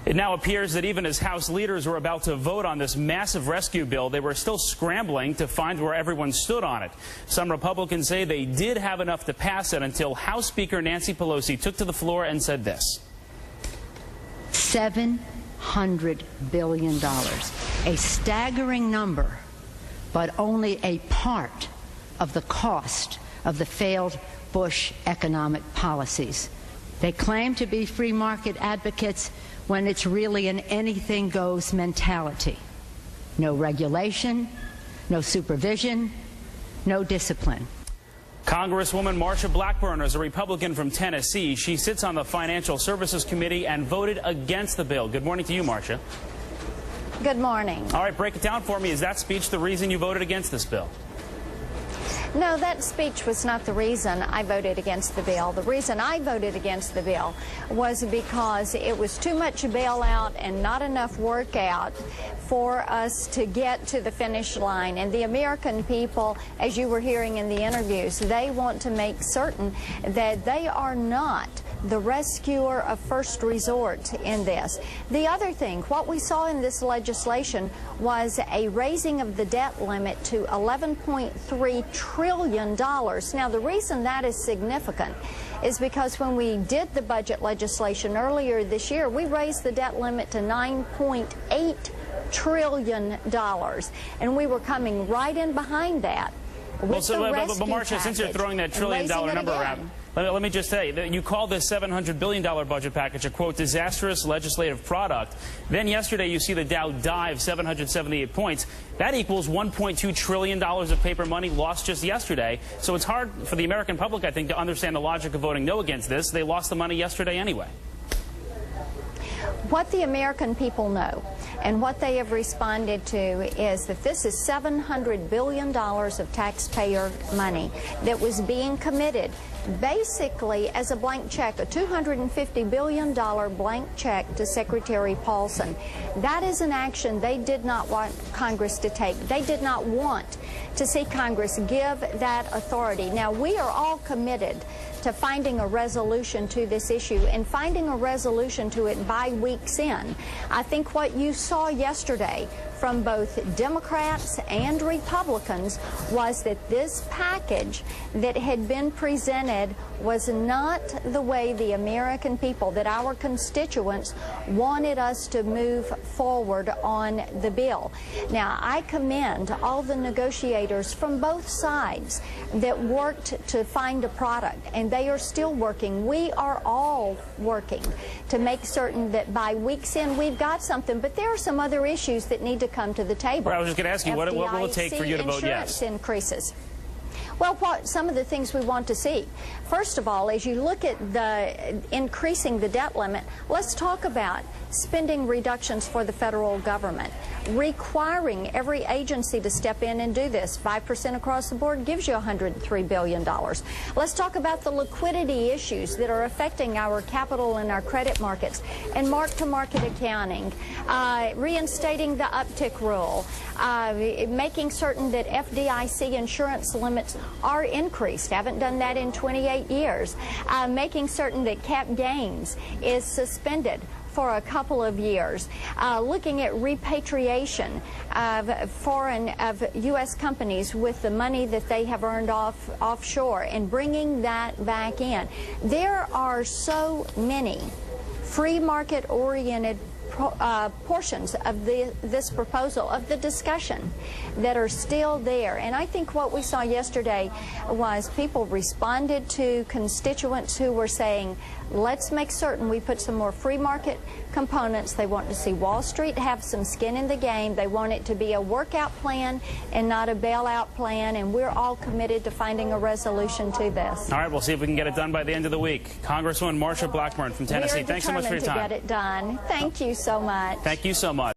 It now appears that even as House leaders were about to vote on this massive rescue bill, they were still scrambling to find where everyone stood on it. Some Republicans say they did have enough to pass it until House Speaker Nancy Pelosi took to the floor and said this. $700 billion, a staggering number, but only a part of the cost of the failed Bush economic policies. They claim to be free market advocates when it's really an anything-goes mentality. No regulation, no supervision, no discipline. Congresswoman Marsha Blackburn is a Republican from Tennessee. She sits on the Financial Services Committee and voted against the bill. Good morning to you, Marsha. Good morning. All right, break it down for me. Is that speech the reason you voted against this bill? No, that speech was not the reason I voted against the bill. The reason I voted against the bill was because it was too much bailout and not enough workout for us to get to the finish line. And the American people, as you were hearing in the interviews, they want to make certain that they are not the rescuer of first resort in this. The other thing, what we saw in this legislation was a raising of the debt limit to $11.3 trillion. Now, the reason that is significant is because when we did the budget legislation earlier this year, we raised the debt limit to $9.8 trillion, and we were coming right in behind that. But Marsha, since you're throwing that $1 trillion number around, let me just say that you call this $700 billion budget package a, quote, disastrous legislative product. Then yesterday you see the Dow dive 778 points. That equals $1.2 trillion of paper money lost just yesterday. So it's hard for the American public, I think, to understand the logic of voting no against this. They lost the money yesterday anyway. What the American people know and what they have responded to is that this is $700 billion of taxpayer money that was being committed basically as a blank check, a $250 billion blank check to Secretary Paulson. That is an action they did not want Congress to take. They did not want to see Congress give that authority. Now, we are all committed to finding a resolution to this issue and finding a resolution to it by week's end. I think what you saw yesterday from both Democrats and Republicans was that this package that had been presented was not the way the American people, that our constituents wanted us to move forward on the bill. Now, I commend all the negotiators from both sides that worked to find a product, and they are still working. We are all working to make certain that by week's end we've got something, but there are some other issues that need to come to the table. Well, I was just going to ask you, what will it take for you to vote yes? Increases. Well, some of the things we want to see. First of all, as you look at the increasing the debt limit, let's talk about spending reductions for the federal government, requiring every agency to step in and do this. 5% across the board gives you $103 billion. Let's talk about the liquidity issues that are affecting our capital and our credit markets, and mark-to-market accounting, reinstating the uptick rule, making certain that FDIC insurance limits are increased. Haven't done that in 28 years. Making certain that cap gains is suspended for a couple of years, looking at repatriation of U.S. companies with the money that they have earned offshore and bringing that back in. There are so many free market-oriented portions of this proposal, of the discussion, that are still there. And I think what we saw yesterday was people responded to constituents who were saying, let's make certain we put some more free market components. They want to see Wall Street have some skin in the game. They want it to be a workout plan and not a bailout plan, and we're all committed to finding a resolution to this. All right, we'll see if we can get it done by the end of the week. Congresswoman Marsha Blackburn from Tennessee, thanks so much for your time. We are determined to get it done. Thank you so much. Thank you so much.